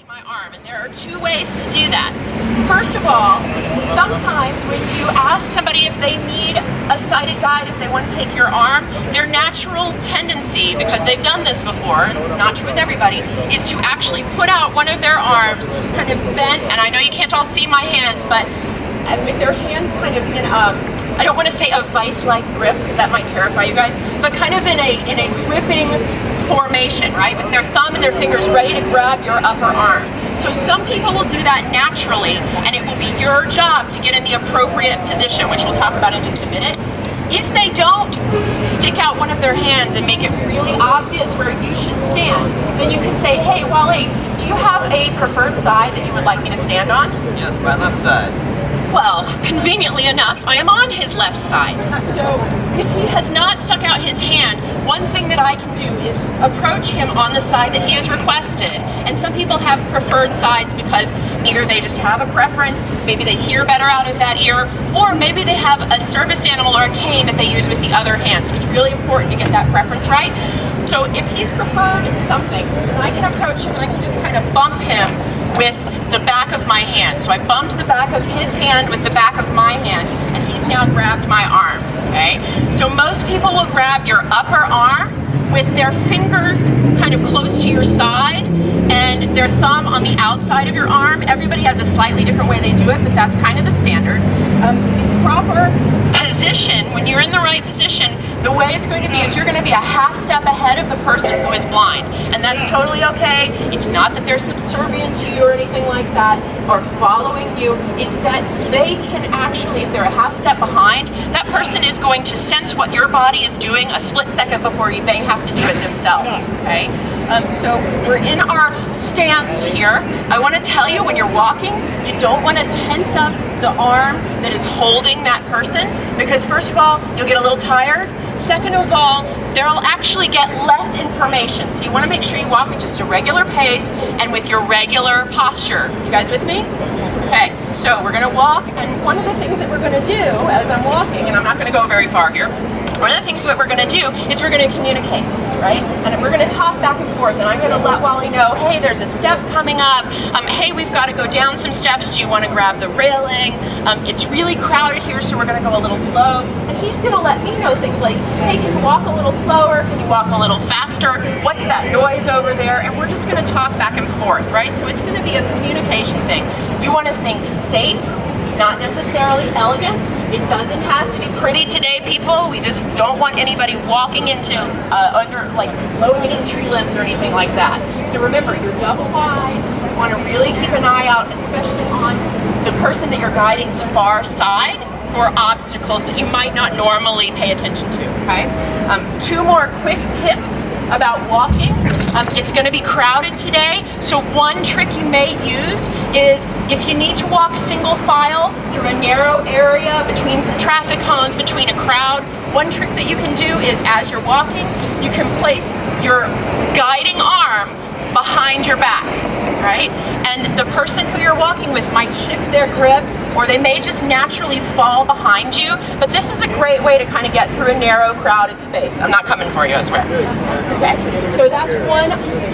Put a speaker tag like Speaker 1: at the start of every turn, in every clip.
Speaker 1: see my arm, and there are two ways to do that. First of all, sometimes when you ask somebody if they need a sighted guide, if they want to take your arm, their natural tendency, because they've done this before, and this is not true with everybody, is to actually put out one of their arms kind of bent, and I know you can't all see my hands, but with their hands kind of in I don't want to say a vice-like grip, because that might terrify you guys, but kind of in a gripping formation, right? With their thumb and their fingers ready to grab your upper arm. So some people will do that naturally, and it will be your job to get in the appropriate position, which we'll talk about in just a minute. If they don't stick out one of their hands and make it really obvious where you should stand, then you can say, hey, Walei, do you have a preferred side that you would like me to stand on?
Speaker 2: Yes, my left side.
Speaker 1: Well, conveniently enough, I am on his left side. So if he has not stuck out his hand, one thing that I can do is approach him on the side that he has requested. And some people have preferred sides because either they just have a preference, maybe they hear better out of that ear, or maybe they have a service animal or a cane that they use with the other hand. So it's really important to get that preference right. So if he's preferred something, I can approach him and I can just kind of bump him with the back of my hand. So I bumped the back of his hand with the back of my hand, and he's now grabbed my arm, okay? So most people will grab your upper arm with their fingers kind of close to your side and their thumb on the outside of your arm. Everybody has a slightly different way they do it, but that's kind of the standard. The proper position, when you're in the right position, the way it's going to be is you're going to be a half step ahead of the person who is blind. And that's totally okay. It's not that they're subservient to you or anything like that, or following you. It's that they can actually, if they're a half step behind, that person is going to sense what your body is doing a split second before they have to do it themselves, okay? So we're in our stance here. I want to tell you, when you're walking, you don't want to tense up the arm that is holding that person, because first of all, you'll get a little tired. Second of all, they'll actually get less information. So you want to make sure you walk at just a regular pace and with your regular posture. You guys with me? Okay, so we're going to walk, and one of the things that we're going to do as I'm walking, and I'm not going to go very far here, one of the things that we're going to do is we're going to communicate, right? And we're going to talk back and forth, and I'm going to let Walei know, hey, there's a step coming up. Hey, we've got to go down some steps. Do you want to grab the railing? It's really crowded here, so we're going to go a little slow. And he's going to let me know things like, hey, can you walk a little slower? Can you walk a little faster? What's that noise over there? And we're just going to talk back and forth, right? So it's going to be a communication thing. You want to think safe, not necessarily elegant. It doesn't have to be pretty today, people. We just don't want anybody walking into under like low-hanging tree limbs or anything like that. So remember, you're double wide. You want to really keep an eye out, especially on the person that you're guiding's far side, for obstacles that you might not normally pay attention to, okay? Two more quick tips about walking. It's going to be crowded today, so one trick you may use is if you need to walk single file through a narrow area between some traffic cones, between a crowd, one trick that you can do is as you're walking, you can place your guiding arm behind your back, right? And the person who you're walking with might shift their grip, or they may just naturally fall behind you, but this is a great way to kind of get through a narrow, crowded space. I'm not coming for you, I swear. Okay, so that's one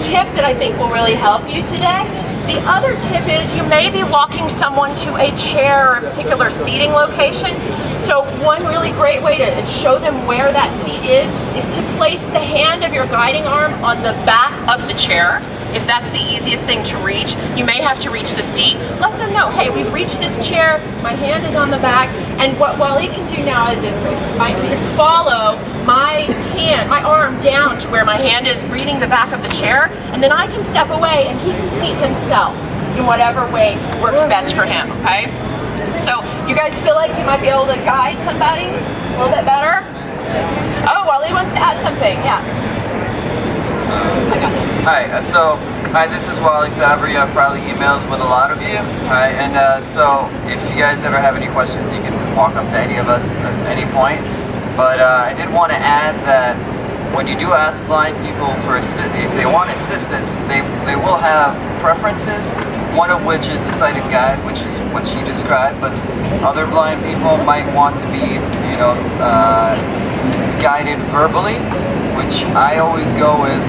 Speaker 1: tip that I think will really help you today. The other tip is you may be walking someone to a chair or a particular seating location. So one really great way to show them where that seat is to place the hand of your guiding arm on the back of the chair. If that's the easiest thing to reach, you may have to reach the seat. Let them know, hey, we've reached this chair, my hand is on the back, and what Walei can do now is if I can follow my hand, my arm down to where my hand is reading the back of the chair, and then I can step away and he can seat himself in whatever way works best for him, okay? So you guys feel like you might be able to guide somebody a little bit better? Oh, Walei wants to add something, yeah.
Speaker 2: Hi, this is Walei Sabry. I've probably emails with a lot of you. Hi, and so if you guys ever have any questions, you can walk up to any of us at any point. But I did want to add that when you do ask blind people for if they want assistance, they will have preferences. One of which is the sighted guide, which is what she described. But other blind people might want to be, guided verbally, which I always go with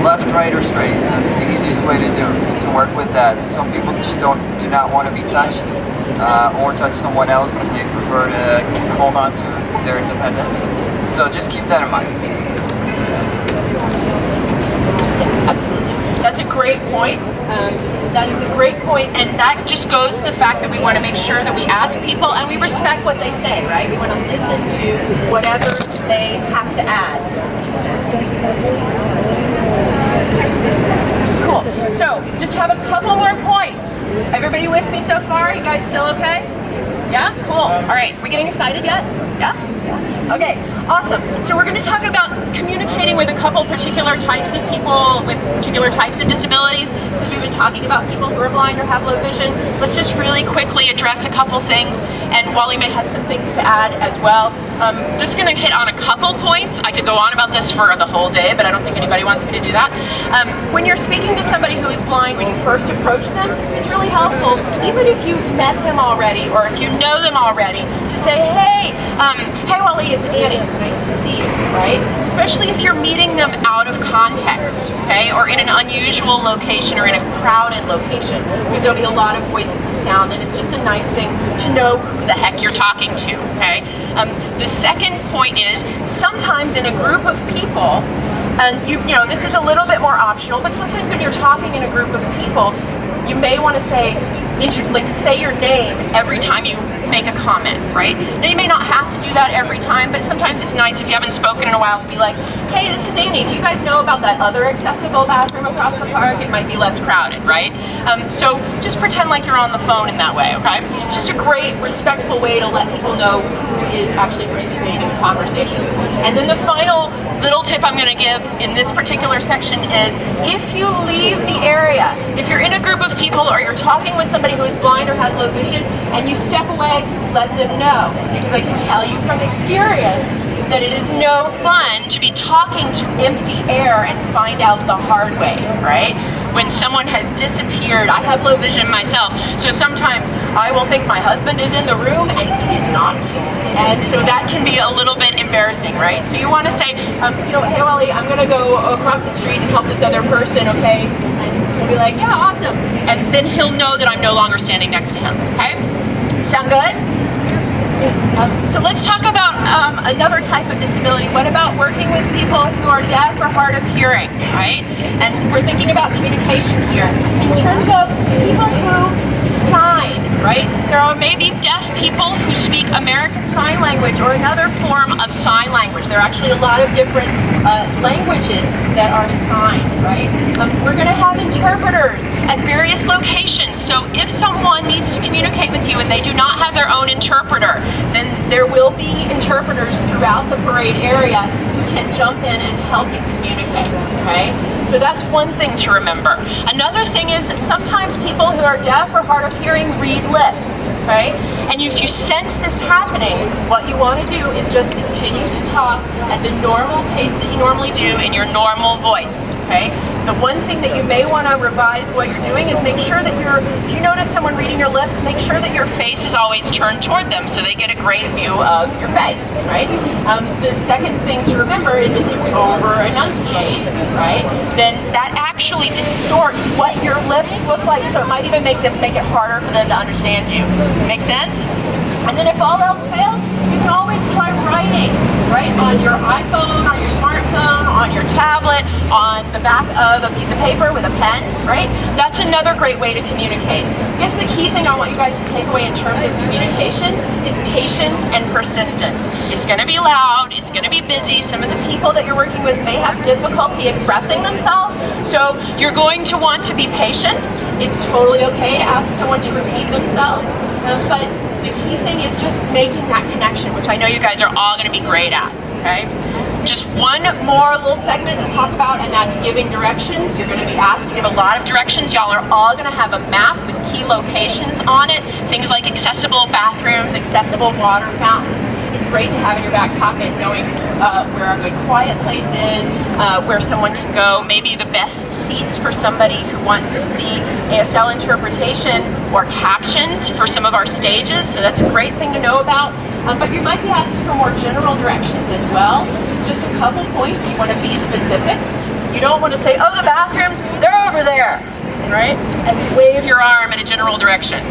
Speaker 2: left, right, or straight. That's the easiest way to work with that. Some people just do not want to be touched or touch someone else, and they prefer to hold on to their independence. So just keep that in mind.
Speaker 1: Absolutely. That's a great point. That is a great point, and that just goes to the fact that we want to make sure that we ask people and we respect what they say, right? We want to listen to whatever they have to add. Cool. So, just have a couple more points. Everybody with me so far? You guys still okay? Yeah? Cool. All right. We're getting excited yet? Yeah? Okay, awesome. So we're going to talk about communicating with a couple particular types of people with particular types of disabilities. Since we've been talking about people who are blind or have low vision, let's just really quickly address a couple things, and Walei may have some things to add as well. Just going to hit on a couple points. I could go on about this for the whole day, but I don't think anybody wants me to do that. When you're speaking to somebody who is blind, when you first approach them, it's really helpful, even if you've met them already or if you know them already, to say, hey, Walei, it's Annie. Nice to see you, right? Especially if you're meeting them out of context, okay, or in an unusual location or in a crowded location, because there'll be a lot of voices and sound, and it's just a nice thing to know who the heck you're talking to, okay? The second point is, sometimes in a group of people, and you know, this is a little bit more optional, but sometimes when you're talking in a group of people, you may want to say your name every time you make a comment, right? Now you may not have to do that every time, but sometimes it's nice if you haven't spoken in a while to be like, hey, this is Annie, do you guys know about that other accessible bathroom across the park? It might be less crowded, right? So just pretend like you're on the phone in that way, okay? It's just a great, respectful way to let people know who is actually participating in the conversation. And then the final little tip I'm going to give in this particular section is, if you leave the area, if you're in a group of people or you're talking with somebody who is blind or has low vision, and you step away, let them know. Because I can tell you from experience that it is no fun to be talking to empty air and find out the hard way, right? When someone has disappeared, I have low vision myself, so sometimes I will think my husband is in the room and he is not. And so that can be a little bit embarrassing, right? So you want to say, hey Walei, I'm going to go across the street and help this other person, okay? And he'll be like, yeah, awesome. And then he'll know that I'm no longer standing next to him, okay? Sound good? So let's talk about another type of disability. What about working with people who are deaf or hard of hearing, right? And we're thinking about communication here. In terms of people who sign, right? There are maybe deaf people who speak American Sign Language or another form of sign language. There are actually a lot of different languages that are signed, right? We're going to have interpreters at various locations. So if someone needs to communicate with you and they do not have their own interpreter, then there will be interpreters throughout the parade area who can jump in and help you communicate, okay? So that's one thing to remember. Another thing is that sometimes people who are deaf or hard of hearing read lips, right? And if you sense this happening, what you want to do is just continue to talk at the normal pace that you normally do in your normal voice, okay? The one thing that you may want to revise what you're doing is make sure that if you notice someone reading your lips, make sure that your face is always turned toward them so they get a great view of your face, right? The second thing to remember is if you over-enunciate, right, then that actually distorts what your lips look like, so it might even make it harder for them to understand you. Make sense? And then if all else fails, you can always try writing, right, on your iPhone, on your smartphone, on your tablet, on the back of a piece of paper with a pen, right? That's another great way to communicate. I guess the key thing I want you guys to take away in terms of communication is patience and persistence. It's going to be loud, it's going to be busy. Some of the people that you're working with may have difficulty expressing themselves, so you're going to want to be patient. It's totally okay to ask someone to repeat themselves, but the key thing is just making that connection, which I know you guys are all going to be great at, okay? Just one more little segment to talk about, and that's giving directions. You're going to be asked to give a lot of directions. Y'all are all going to have a map with key locations on it, things like accessible bathrooms, accessible water fountains. It's great to have in your back pocket, knowing where a good quiet place is, where someone can go, maybe the best seats for somebody who wants to see ASL interpretation or captions for some of our stages, so that's a great thing to know about. But you might be asked for more general directions as well. Just a couple points, you want to be specific. You don't want to say, oh, the bathrooms, they're over there, right? And wave your arm in a general direction.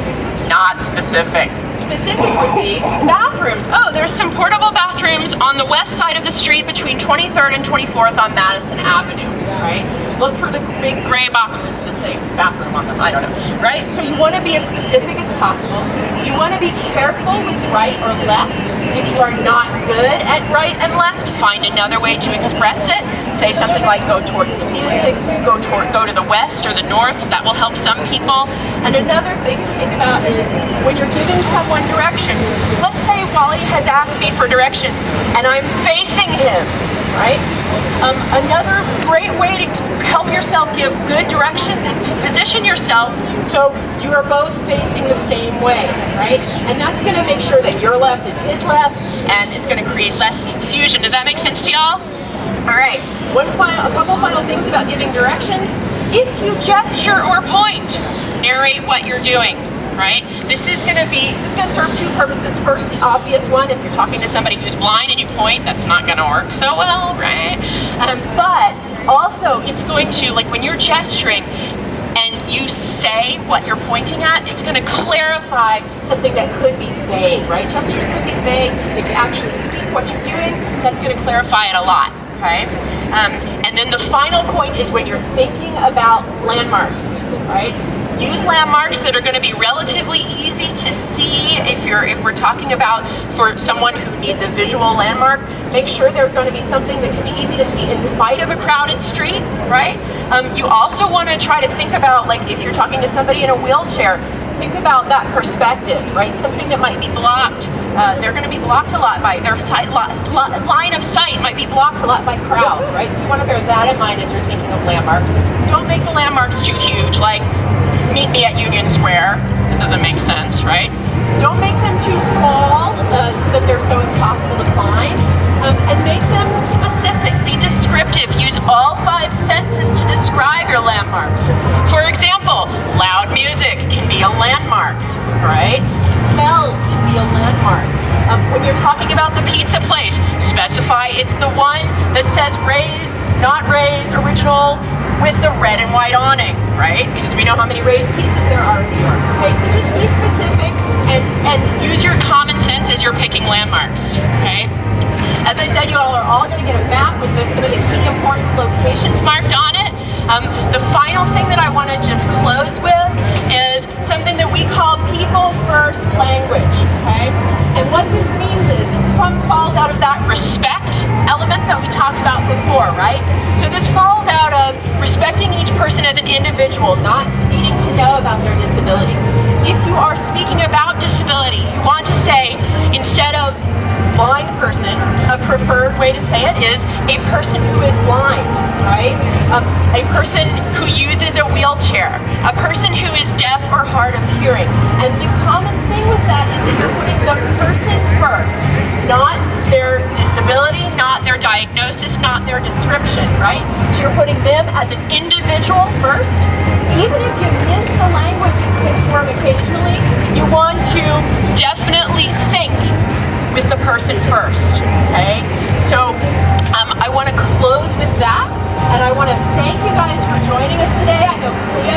Speaker 1: Not specific. Specific would be bathrooms. Oh, there's some portable bathrooms on the west side of the street between 23rd and 24th on Madison Avenue, right? Look for the big gray boxes that say bathroom on them, I don't know, right? So you want to be as specific as possible. You want to be careful with right or left. If you are not good at right and left, find another way to express it. Say something like go towards the music, go to the west or the north. That will help some people. And another thing to think about is when you're giving someone directions, let's say Walei has asked me for directions and I'm facing him, right? Another great way to help yourself give good directions is to position yourself so you are both facing the same way, right? And that's going to make sure that your left is his left, and it's going to create less confusion. Does that make sense to y'all? All right, a couple final things about giving directions. If you gesture or point, narrate what you're doing. Right? This is going to serve two purposes. First, the obvious one, if you're talking to somebody who's blind and you point, that's not going to work so well, right? But also, it's going to, like when you're gesturing and you say what you're pointing at, it's going to clarify something that could be vague, right? Gestures could be vague. If you actually speak what you're doing, that's going to clarify it a lot, okay? And then the final point is when you're thinking about landmarks, right? Use landmarks that are going to be relatively easy to see if we're talking about for someone who needs a visual landmark. Make sure there's going to be something that can be easy to see in spite of a crowded street, right? You also want to try to think about, like if you're talking to somebody in a wheelchair, think about that perspective, right? Something that might be blocked. They're going to be blocked a lot by their line of sight might be blocked a lot by crowds, right? So you want to bear that in mind as you're thinking of landmarks. Don't make the landmarks too huge, like meet me at Union Square. That doesn't make sense, right? Don't make them too small so that they're so impossible to find. And make them specific, be descriptive. Use all five senses to describe your landmarks. For example, loud music can be a landmark, right? Smells can be a landmark. When you're talking about the pizza place, specify it's the one that says Ray's, not Ray's, original, with the red and white awning, right? Because we know how many Ray's pizzas there are in New York. Okay, so just be specific and use your common sense as you're picking landmarks, okay? As I said, you all are going to get a map with some of the key important locations marked on it. The final thing that I want to just close with is something that we call people first language, okay? And what this means is this falls out of that respect element that we talked about before, right? So this falls out of respecting each person as an individual, not needing to know about their disability. If you are speaking about disability, you want to say, instead of blind person, a preferred way to say it is a person who is blind, right? A person who uses a wheelchair, a person who is deaf or hard of hearing. And the common thing with that is that you're putting the person first, not their disability, not their diagnosis, not their description, right? So you're putting them as an individual first. Even if you miss the language in quick form occasionally, you want to definitely think with the person first, okay? So I want to close with that, and I want to thank you guys for joining us today. I know Cleo